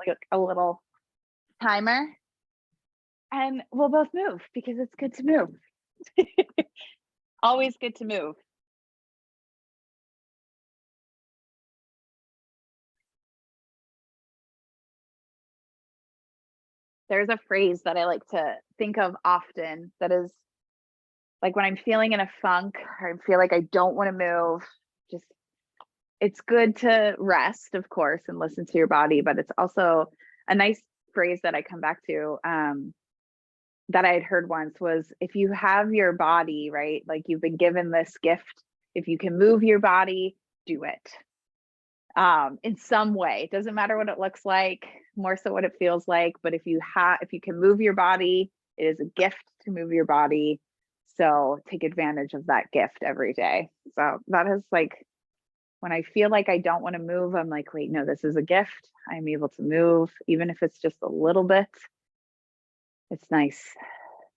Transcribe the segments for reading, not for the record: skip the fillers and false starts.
like a little timer, and we'll both move because it's good to move. Always good to move. There's a phrase that I like to think of often that is like when I'm feeling in a funk or I feel like I don't want to move, just it's good to rest, of course, and listen to your body, but it's also a nice phrase that I come back to that I had heard once was if you have your body, right, like you've been given this gift, if you can move your body, do it in some way. It doesn't matter what it looks like, more so what it feels like, but if you can move your body, it is a gift to move your body. So take advantage of that gift every day. So that is like when I feel like I don't want to move, I'm like, wait, no, this is a gift. I'm able to move, even if it's just a little bit. It's nice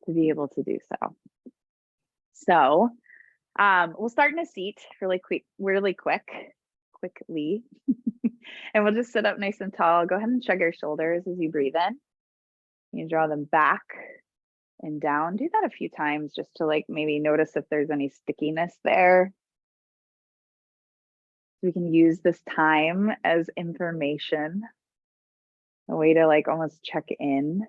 to be able to do so. So we'll start in a seat quickly. And we'll just sit up nice and tall. Go ahead and shrug your shoulders as you breathe in. You draw them back and down. Do that a few times just to like maybe notice if there's any stickiness there. We can use this time as information, a way to like almost check in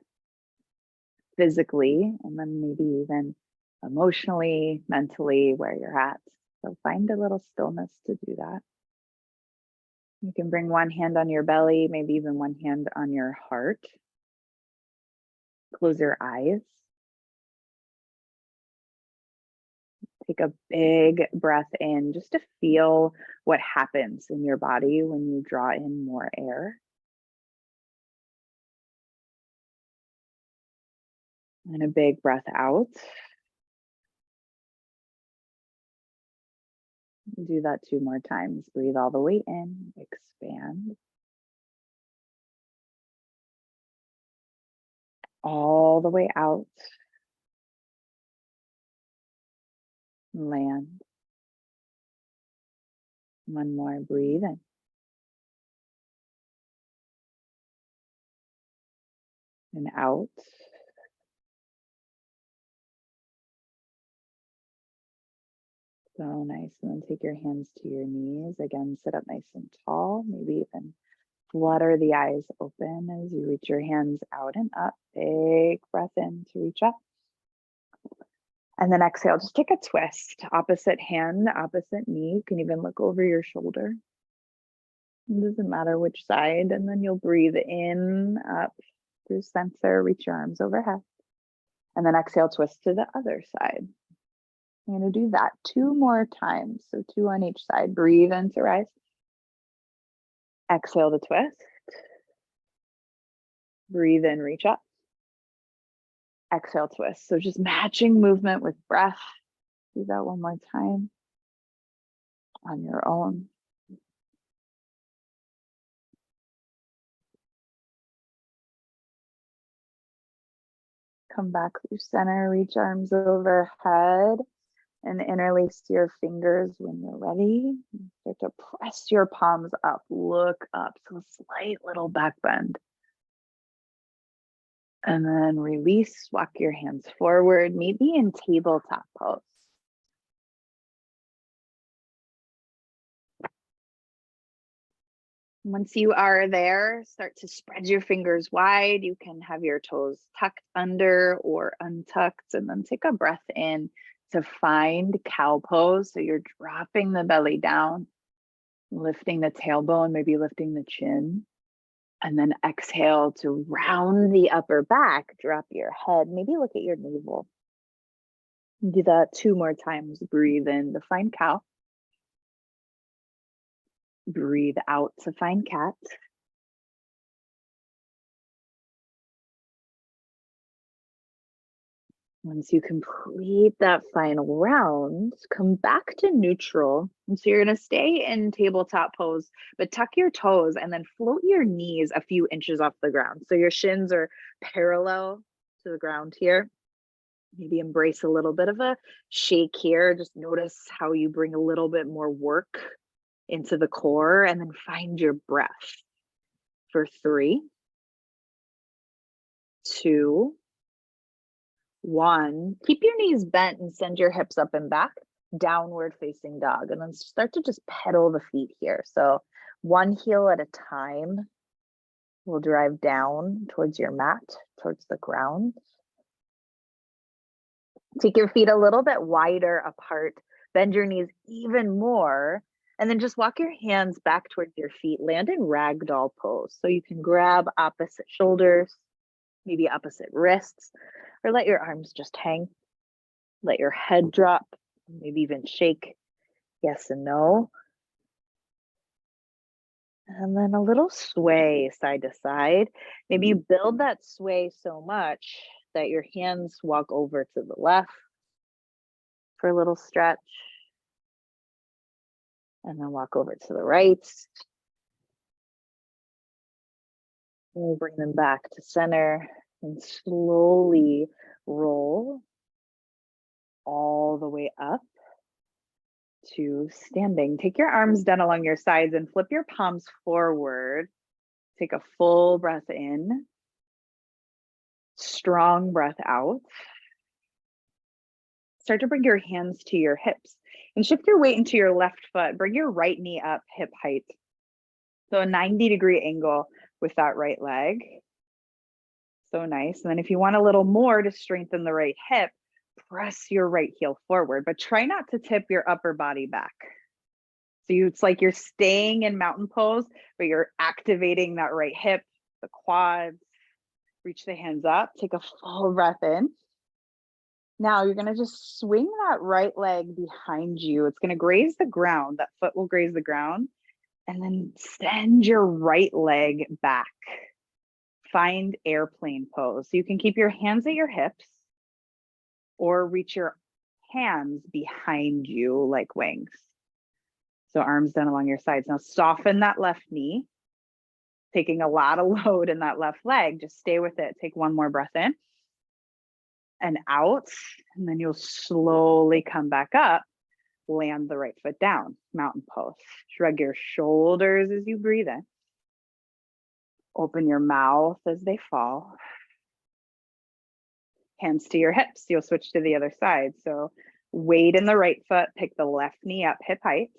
physically and then maybe even emotionally, mentally, where you're at. So find a little stillness to do that. You can bring one hand on your belly, maybe even one hand on your heart. Close your eyes. Take a big breath in just to feel what happens in your body when you draw in more air. And a big breath out. Do that 2 more times. Breathe all the way in, expand. All the way out. Land. One more, breathe in. And out. So nice. And then take your hands to your knees. Again, sit up nice and tall. Maybe even flutter the eyes open as you reach your hands out and up. Big breath in to reach up. And then exhale, just take a twist. Opposite hand, opposite knee. You can even look over your shoulder. It doesn't matter which side. And then you'll breathe in, up through center, reach your arms overhead. And then exhale, twist to the other side. I'm going to do that 2 more times. So 2 on each side. Breathe in to rise. Exhale to twist. Breathe in, reach up. Exhale, twist. So just matching movement with breath. Do that 1 more time on your own. Come back through center, reach arms overhead, and interlace your fingers when you're ready. Start to press your palms up, look up, so a slight little back bend. And then release, walk your hands forward, maybe in tabletop pose. Once you are there, start to spread your fingers wide. You can have your toes tucked under or untucked, and then take a breath in to find cow pose. So you're dropping the belly down, lifting the tailbone, maybe lifting the chin, and then exhale to round the upper back, drop your head, maybe look at your navel. Do that 2 more times. Breathe in to find cow. Breathe out to find cat. Once you complete that final round, come back to neutral. And so you're going to stay in tabletop pose, but tuck your toes and then float your knees a few inches off the ground. So your shins are parallel to the ground here. Maybe embrace a little bit of a shake here. Just notice how you bring a little bit more work into the core, and then find your breath for 3, 2, 1. Keep your knees bent and send your hips up and back, downward facing dog. And then start to just pedal the feet here. So one heel at a time will drive down towards your mat, towards the ground. Take your feet a little bit wider apart, bend your knees even more, and then just walk your hands back towards your feet. Land in ragdoll pose. So you can grab opposite shoulders, maybe opposite wrists, or let your arms just hang. Let your head drop, maybe even shake yes and no. And then a little sway side to side. Maybe you build that sway so much that your hands walk over to the left for a little stretch. And then walk over to the right. We'll bring them back to center and slowly roll all the way up to standing. Take your arms down along your sides and flip your palms forward. Take a full breath in. Strong breath out. Start to bring your hands to your hips and shift your weight into your left foot. Bring your right knee up hip height. So a 90-degree angle with that right leg. So nice. And then if you want a little more to strengthen the right hip, press your right heel forward, but try not to tip your upper body back. So it's like you're staying in mountain pose, but you're activating that right hip, the quads. Reach the hands up, take a full breath in. Now you're gonna just swing that right leg behind you. It's gonna graze the ground, that foot will graze the ground, and then send your right leg back. Find airplane pose. So you can keep your hands at your hips or reach your hands behind you like wings. So arms down along your sides. Now soften that left knee, taking a lot of load in that left leg. Just stay with it. Take one more breath in and out, and then you'll slowly come back up. Land the right foot down, mountain pose. Shrug your shoulders as you breathe in. Open your mouth as they fall. Hands to your hips. You'll switch to the other side. So weight in the right foot, pick the left knee up hip height.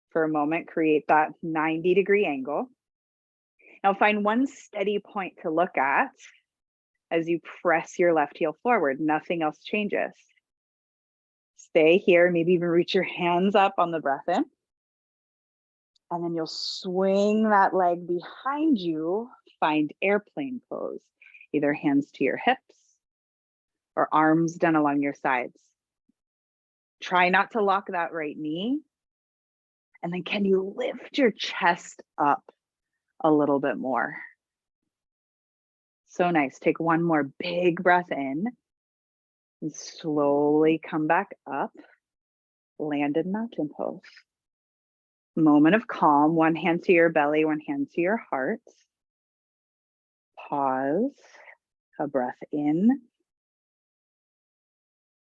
For a moment, create that 90-degree angle. Now find one steady point to look at as you press your left heel forward. Nothing else changes. Stay here, maybe even reach your hands up on the breath in. And then you'll swing that leg behind you, find airplane pose. Either hands to your hips or arms down along your sides. Try not to lock that right knee. And then can you lift your chest up a little bit more? So nice. Take one more big breath in and slowly come back up. Land in mountain pose. Moment of calm. One hand to your belly, one hand to your heart. Pause. A breath in.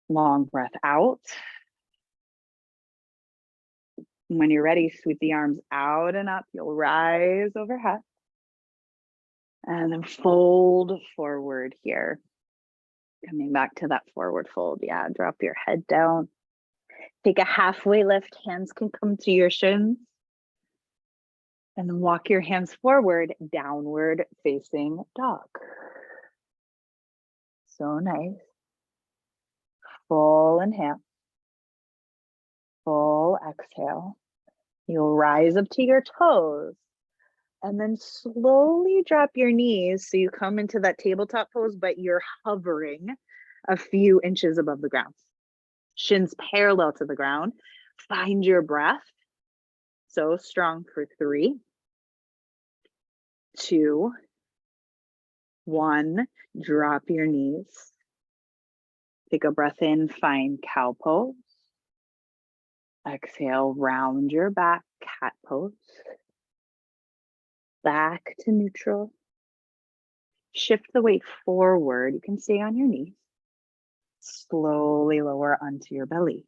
Long breath out. When you're ready, sweep the arms out and up. You'll rise overhead. And then fold forward here. Coming back to that forward fold. Yeah, drop your head down. Take a halfway lift. Hands can come to your shins. And then walk your hands forward, downward facing dog. So nice. Full inhale. Full exhale. You'll rise up to your toes. And then slowly drop your knees so you come into that tabletop pose, but you're hovering a few inches above the ground. Shins parallel to the ground. Find your breath. So strong for 3, 2, 1. Drop your knees. Take a breath in, find cow pose. Exhale, round your back, cat pose. Back to neutral. Shift the weight forward. You can stay on your knees. Slowly lower onto your belly.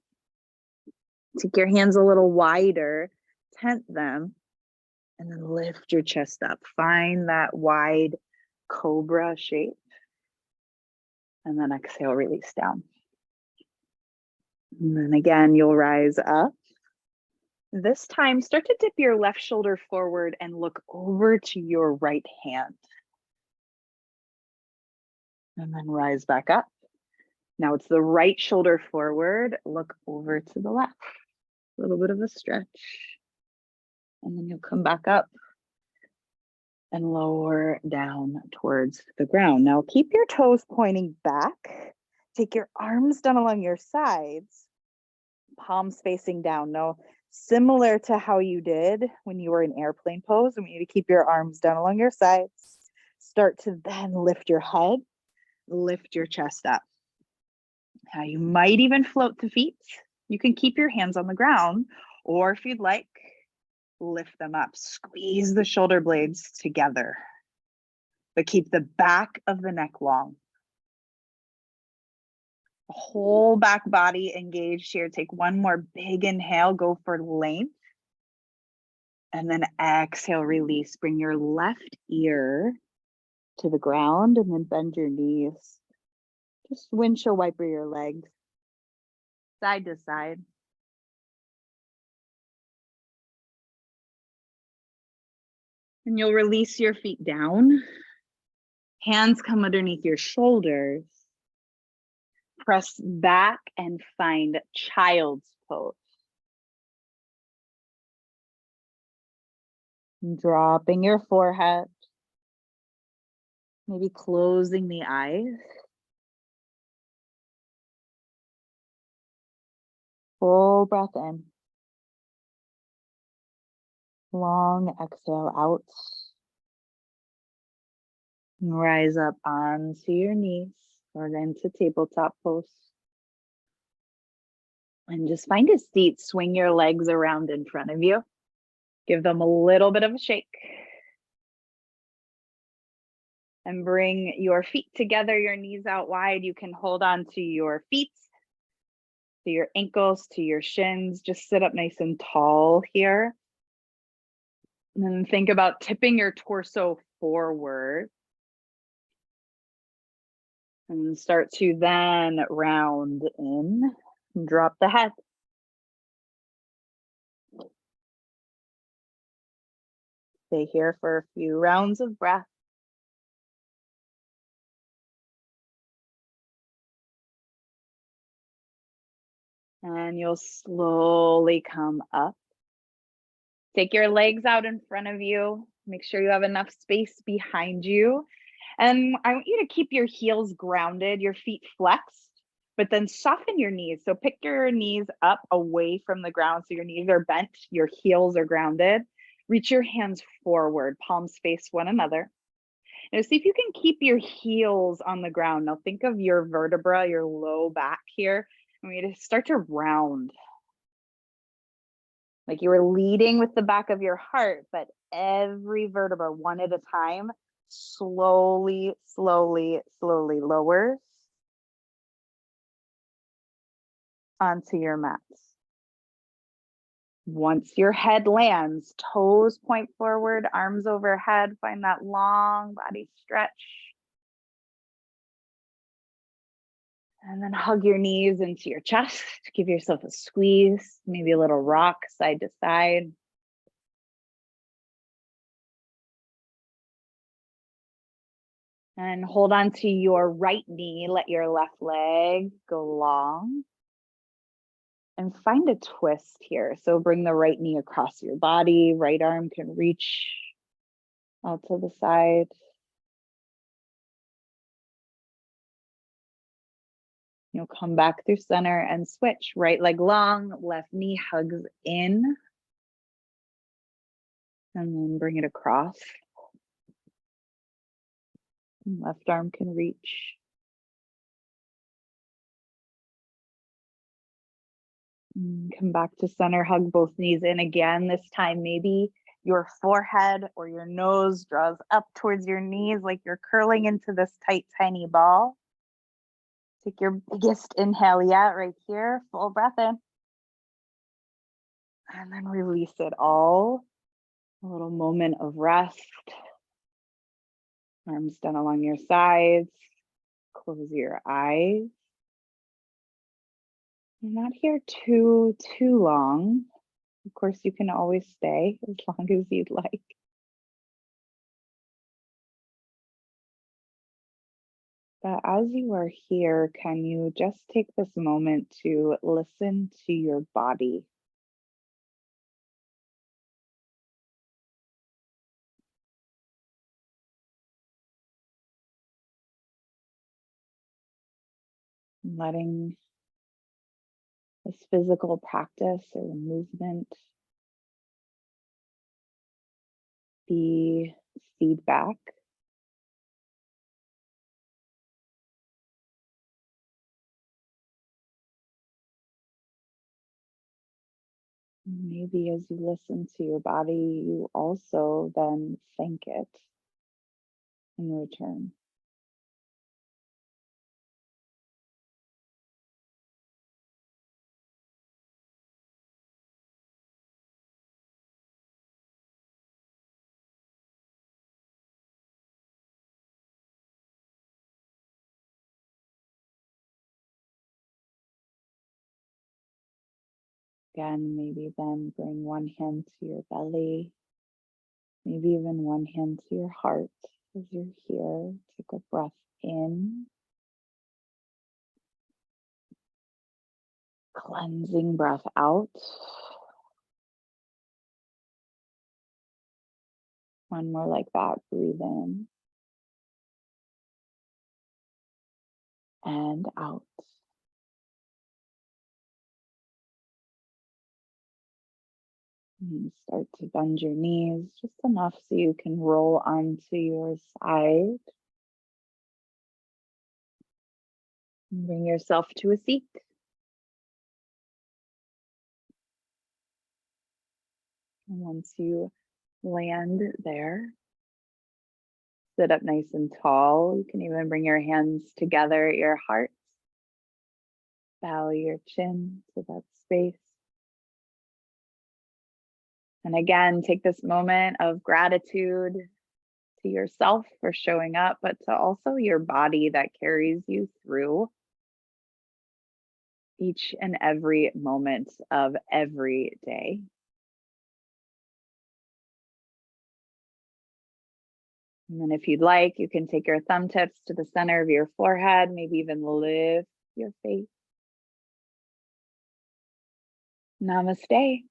Take your hands a little wider, tent them, and then lift your chest up. Find that wide cobra shape. And then exhale, release down. And then again, you'll rise up. This time, start to dip your left shoulder forward and look over to your right hand. And then rise back up. Now it's the right shoulder forward, look over to the left. A little bit of a stretch. And then you'll come back up and lower down towards the ground. Now keep your toes pointing back. Take your arms down along your sides, palms facing down. Now, similar to how you did when you were in airplane pose, I want you to keep your arms down along your sides. Start to then lift your head, lift your chest up. Now you might even float the feet. You can keep your hands on the ground, or if you'd like, lift them up. Squeeze the shoulder blades together, but keep the back of the neck long. The whole back body engaged here. Take one more big inhale, go for length. And then exhale, release. Bring your left ear to the ground and then bend your knees. Just windshield wiper your legs, side to side. And you'll release your feet down. Hands come underneath your shoulders. Press back and find child's pose. Dropping your forehead. Maybe closing the eyes. Full breath in. Long exhale out. And rise up onto your knees or into tabletop pose. And just find a seat. Swing your legs around in front of you. Give them a little bit of a shake. And bring your feet together, your knees out wide. You can hold on to your feet, to your ankles, to your shins. Just sit up nice and tall here. And then think about tipping your torso forward. And start to then round in. And drop the head. Stay here for a few rounds of breath. And you'll slowly come up. Take your legs out in front of you. Make sure you have enough space behind you. And I want you to keep your heels grounded, your feet flexed, but then soften your knees. So pick your knees up away from the ground so your knees are bent, your heels are grounded. Reach your hands forward, palms face one another. Now see if you can keep your heels on the ground. Now think of your vertebra, your low back here. I want you to start to round. Like you were leading with the back of your heart, but every vertebra, one at a time, slowly, slowly, slowly lowers onto your mats. Once your head lands, toes point forward, arms overhead, find that long body stretch. And then hug your knees into your chest. Give yourself a squeeze, maybe a little rock side to side. And hold on to your right knee. Let your left leg go long. And find a twist here. So bring the right knee across your body. Right arm can reach out to the side. You'll come back through center and switch. Right leg long, left knee hugs in. And then bring it across. And left arm can reach. And come back to center, hug both knees in again. This time, maybe your forehead or your nose draws up towards your knees like you're curling into this tight, tiny ball. Take your biggest inhale yet right here, full breath in. And then release it all. A little moment of rest. Arms down along your sides. Close your eyes. You're not here too long. Of course, you can always stay as long as you'd like. But as you are here, can you just take this moment to listen to your body? Letting this physical practice or movement be feedback. Maybe as you listen to your body, you also then thank it in return. Again, maybe then bring one hand to your belly, maybe even one hand to your heart as you're here. Take a breath in, cleansing breath out. One more like that. Breathe in and out. And start to bend your knees just enough so you can roll onto your side. And bring yourself to a seat. And once you land there, sit up nice and tall. You can even bring your hands together at your heart. Bow your chin to that space. And again, take this moment of gratitude to yourself for showing up, but to also your body that carries you through each and every moment of every day. And then if you'd like, you can take your thumb tips to the center of your forehead, maybe even lift your face. Namaste.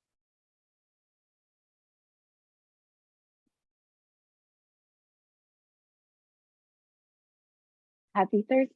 Happy Thursday.